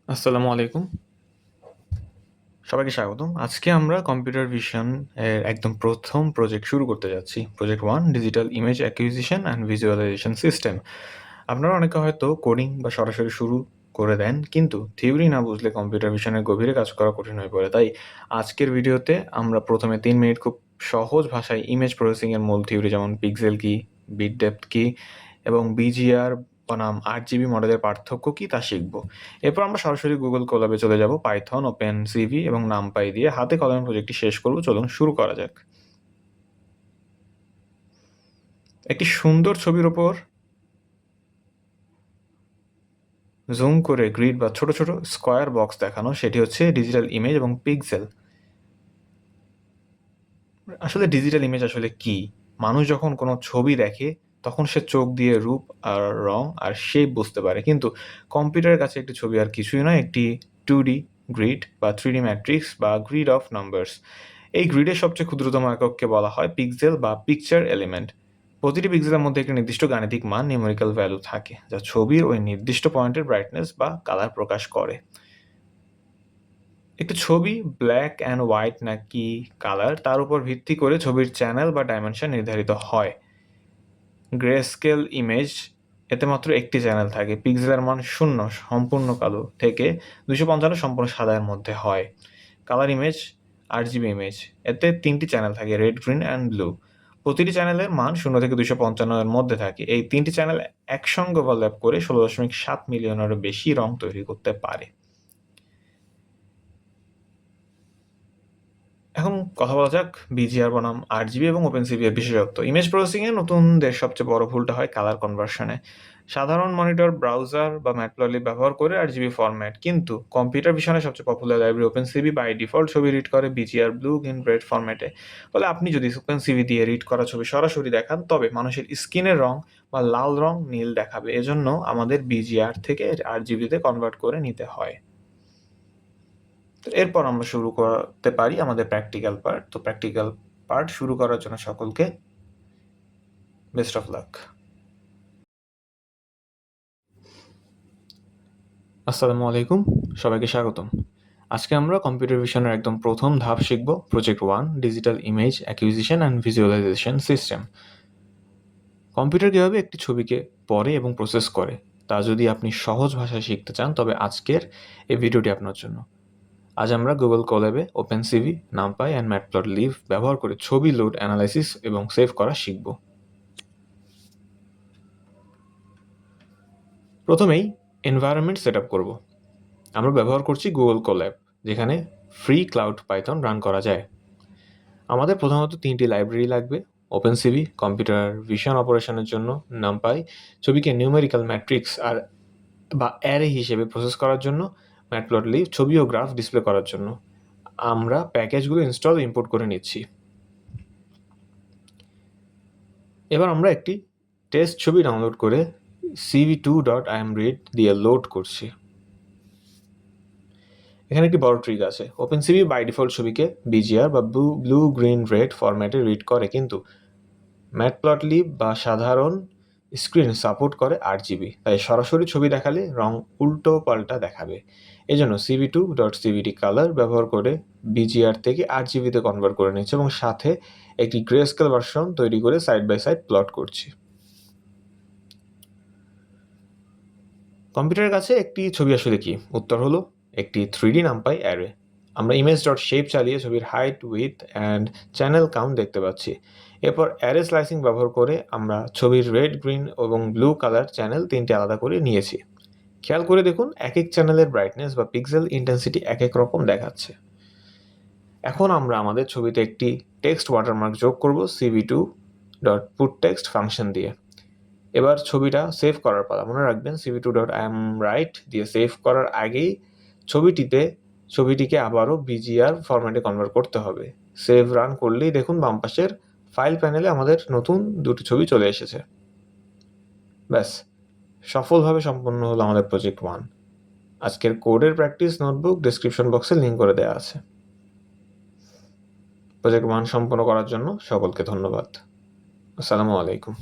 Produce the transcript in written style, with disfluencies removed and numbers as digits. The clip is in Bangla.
আসসালামু আলাইকুম। সবাইকে স্বাগতম। আজকে আমরা কম্পিউটার ভিশন এর একদম প্রথম প্রজেক্ট শুরু করতে যাচ্ছি। Project 1 digital image acquisition and visualisation system. আপনারা অনেকে হয়তো কোডিং বা সরাসরি শুরু করে দেন, কিন্তু থিওরি না বুঝলে কম্পিউটার ভিশনের গভীরে কাজ করা কঠিন হয়ে পড়ে। তাই আজকের ভিডিওতে আমরা প্রথমে 3 মিনিট খুব সহজ ভাষায় ইমেজ প্রসেসিং এর মূল থিওরি, যেমন পিক্সেল কি, বিট ডেপথ কি এবং বিজিআর বনাম আরজিবি মডেলের পার্থক্য কি তা শিখব। এরপর আমরা সরাসরি গুগল কোল্যাবে চলে যাব। পাইথন, ওপেন সিভি এবং নামপাই দিয়ে হাতে কলমে প্রজেক্টটি শেষ করব। চলুন শুরু করা যাক। একটি সুন্দর ছবির ওপর জুম করে গ্রিড বা ছোট ছোট স্কয়ার বক্স দেখানো, সেটি হচ্ছে ডিজিটাল ইমেজ এবং পিক্সেল। আসলে ডিজিটাল ইমেজ আসলে কি? মানুষ যখন কোনো ছবি দেখে তখন সে চোখ দিয়ে রূপ আর রং আর শেপ বুঝতে পারে, কিন্তু কম্পিউটারের কাছে একটি ছবি আর কিছুই নয়, একটি 2D গ্রিড বা 3D ম্যাট্রিক্স বা গ্রিড অফ নাম্বারস। এই গ্রিডের সবচেয়ে ক্ষুদ্রতম একককে বলা হয় পিক্সেল বা পিকচার এলিমেন্ট। প্রতিটি পিক্সেলের মধ্যে একটি নির্দিষ্ট গাণিতিক মান, নিউমেরিক্যাল ভ্যালু থাকে, যা ছবির ওই নির্দিষ্ট পয়েন্টের ব্রাইটনেস বা কালার প্রকাশ করে। একটি ছবি ব্ল্যাক অ্যান্ড হোয়াইট নাকি কালার, তার উপর ভিত্তি করে ছবির চ্যানেল বা ডাইমেনশন নির্ধারিত হয়। গ্রে স্কেল ইমেজ, এতে মাত্র একটি চ্যানেল থাকে। পিক্সেলের মান 0 সম্পূর্ণ কালো থেকে 255 সম্পূর্ণ সাদার মধ্যে হয়। কালার ইমেজ, আরজিবি ইমেজ, এতে 3টি চ্যানেল থাকে, রেড, গ্রিন অ্যান্ড ব্লু। প্রতিটি চ্যানেলের মান 0 থেকে 255 এর মধ্যে থাকে। এই 3টি চ্যানেল একসঙ্গে ওভারল্যাপ করে 16.7 মিলিয়নেরও বেশি রং তৈরি করতে পারে। এখন কথা বলা যাক বিজিআর বনাম আরজিবি এবং ওপেনসিভি এর বিশেষত্ব। ইমেজ প্রসেসিংয়ে নতুনদের সবচেয়ে বড় ভুলটা হয় কালার কনভার্সনে। সাধারণ মনিটর, ব্রাউজার বা ম্যাটপ্লটলিব ব্যবহার করে আরজিবি ফরম্যাট, কিন্তু কম্পিউটার ভিশনে সবচেয়ে পপুলার লাইব্রেরি ওপেনসিভি বাই ডিফল্ট ছবি রিড করে বিজিআর, ব্লু, গ্রিন, রেড ফরম্যাটে। ফলে আপনি যদি ওপেনসিভি দিয়ে রিড করা ছবি সরাসরি দেখান, তবে মানুষের স্কিনের রং বা লাল রং নীল দেখাবে। এজন্য আমাদের বিজিআর থেকে আরজিবিতে কনভার্ট করে নিতে হয়। তো এরপর আমরা শুরু করতে পারি আমাদের প্র্যাকটিক্যাল পার্ট। তো প্র্যাকটিক্যাল পার্ট শুরু করার জন্য সকলকে বেস্ট অফ লাক। আসসালামু আলাইকুম, সবাইকে স্বাগতম। আজকে আমরা কম্পিউটার ভিশনের একদম প্রথম ধাপ শিখব, project 1 digital image acquisition and visualisation system. Computer কীভাবে একটি ছবিকে পড়ে এবং প্রসেস করে তা যদি আপনি সহজ ভাষায় শিখতে চান, তবে আজকের এই ভিডিওটি আপনার জন্য। আজ আমরা গুগল কোল্যাবে open CV, NumPy and Matplotlib ব্যবহার করে ছবি লোড, অ্যানালাইসিস এবং সেভ করা শিখব। প্রথমেই এনভায়রনমেন্ট সেট আপ করব। আমরা ব্যবহার করছি গুগল কোল্যাব, যেখানে ফ্রি ক্লাউড পাইথন রান করা যায়। আমাদের প্রধানত 3টি লাইব্রেরি লাগবে: ওপেন সিভি কম্পিউটার ভিশন অপারেশনের জন্য, নামপাই ছবিকে নিউমেরিক্যাল ম্যাট্রিক্স আর বা অ্যারে হিসেবে প্রসেস করার জন্য, ম্যাটপ্লটলিব ছবি ও গ্রাফ ডিসপ্লে করার জন্য। আমরা প্যাকেজগুলো ইনস্টল ইম্পোর্ট করে নিচ্ছি। এবার আমরা একটি টেস্ট ছবি ডাউনলোড করে cv2.imread দিয়ে লোড করছি। এখানে একটি বড় ট্রিক আছে। ওপেনসিভি বাই ডিফল্ট ছবিকে বিজিআর বা ব্লু, গ্রিন, রেড ফরম্যাটে রিড করে, কিন্তু ম্যাটপ্লটলিব বা সাধারণ স্ক্রিন সাপোর্ট করে আরজিবি। তাই সরাসরি ছবি দেখালে রং উল্টো পাল্টা দেখাবে। এজন্য cv2.cvd কালার ব্যবহার করে বিজিআর থেকে আরজিবিতে কনভার্ট করে নিচ্ছে এবং সাথে একটি গ্রে স্কেল ভার্সন তৈরি করে সাইড বাই সাইড প্লট করছি। কম্পিউটারের কাছে একটি ছবি আসলে কি? উত্তর হলো একটি 3D নামপাই অ্যারে। আমরা image.shape চালিয়ে ছবির height, width and channel count দেখতে পাচ্ছি। এরপর অ্যারে স্লাইসিং ব্যবহার করে আমরা ছবির রেড, গ্রিন এবং ব্লু কালার চ্যানেল 3টি আলাদা করে নিয়েছি। খেয়াল করে দেখুন, এক এক চ্যানেলের ব্রাইটনেস বা পিক্সেল ইন্টেন্সিটি এক এক রকম দেখাচ্ছে। এখন আমরা আমাদের ছবিতে একটি টেক্সট ওয়াটারমার্ক যোগ করব cv2.putText ফাংশন দিয়ে। এবার ছবিটা সেভ করার পালা। মনে রাখবেন, cv2.imwrite দিয়ে সেভ করার আগেই ছবিটিকে আবারও বিজিআর ফরম্যাটে কনভার্ট করতে হবে। সেভ রান করলেই দেখুন বাম পাশের ফাইল প্যানেলে আমাদের নতুন 2টি ছবি চলে এসেছে। ব্যাস, সফলভাবে সম্পন্ন হলো আমাদের প্রজেক্ট 1। আজকের কোডের প্র্যাকটিস নোটবুক ডেসক্রিপশন বক্সে লিঙ্ক করে দেওয়া আছে। প্রজেক্ট 1 সম্পন্ন করার জন্য সকলকে ধন্যবাদ। আসসালামু আলাইকুম।